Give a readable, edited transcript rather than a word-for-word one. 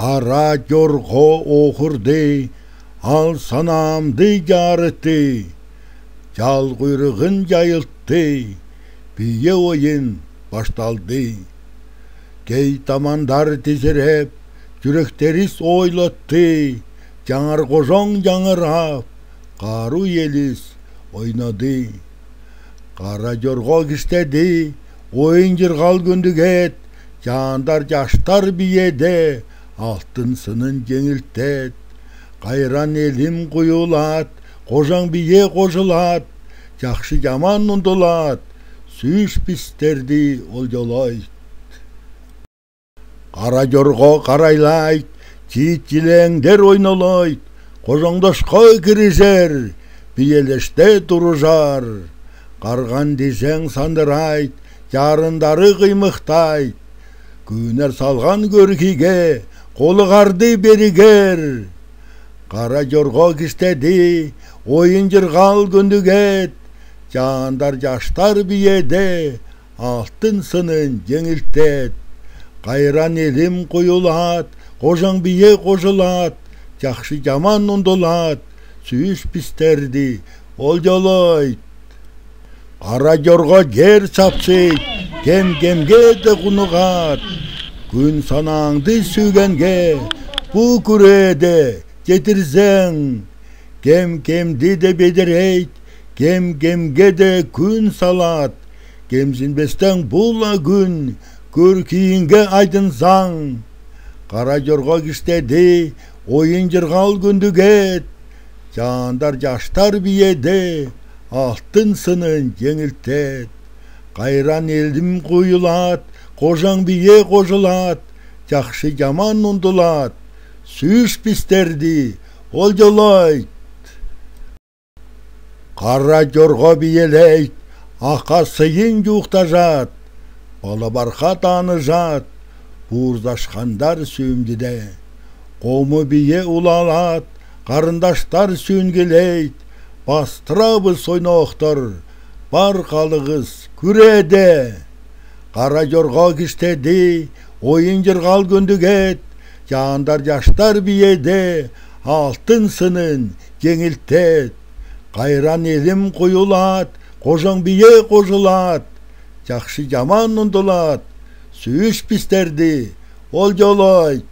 Кара жорго окурды, ал санамды жарытты, жал куйрыгын жайылтты, бие ойын башталды. Кей тамандар тезереп, жүректерис ойлатты, жаңар кожоң жаңырап, кару елис ойнады. Кара жорго киштеди, ойын жыргал күндүгет, жандар жаштар биеде, алтын сынын жеңилтет. Кайран элим куюлат, кожаң бие кожулат, жакшы жаман ундулат, сүйүш пистерди олжолойт. Кара жорго карайлайт, чиит жилеңдер ойнолойт, кожоңдошко киришер, биелеште турушар. Карган десең сандырайт, жарындары кыймыктайт, күнер салган көркиге, колу карды беригер. Кара жорго киштеди, ойын жыргал күндүгет, жандар жаштар биеде, алтын сынын жеңилтет. Кайран элим куюлат, кожаң бие кожулат, жакшы жаман ундулат, сүйүш пистерди олжолойт. Кара жорго жер сапсыйт, кем-кемге де кунугат, күн санаңды сүйгенге, бу күрөдө жетирсең, кем-кемди де бедерейт, кем-кемге де күн салат, кемсинбестен була күн, көркийинге айдынсаң. Кара жорго киштеди, ойын жыргал күндүгет, жандар жаштар биеде, алтын сынын жеңилтет. Кайран элдим куюлат, кожаң бие кожулат, жакшы жаман ундулат, сүйүш пистерди олжолойт. Кара жорго биелейт, ака сыйын жуктажат, бала барка таанышат, буурдашкандар сүйүмдүдө. Кому бие улалат, карындаштар сүйүнгелейт, бастырабыз ойноктор, баркалыгыз күрөдө. Кара жорго киштеди, ойын жыргал күндүгет, жандар жаштар биеде, алтын сынын жеңилтет. Кайран элим куюлат, кожоң бие кожулат, жакшы жаман ундулат, сүйүш пистерди олжолойт.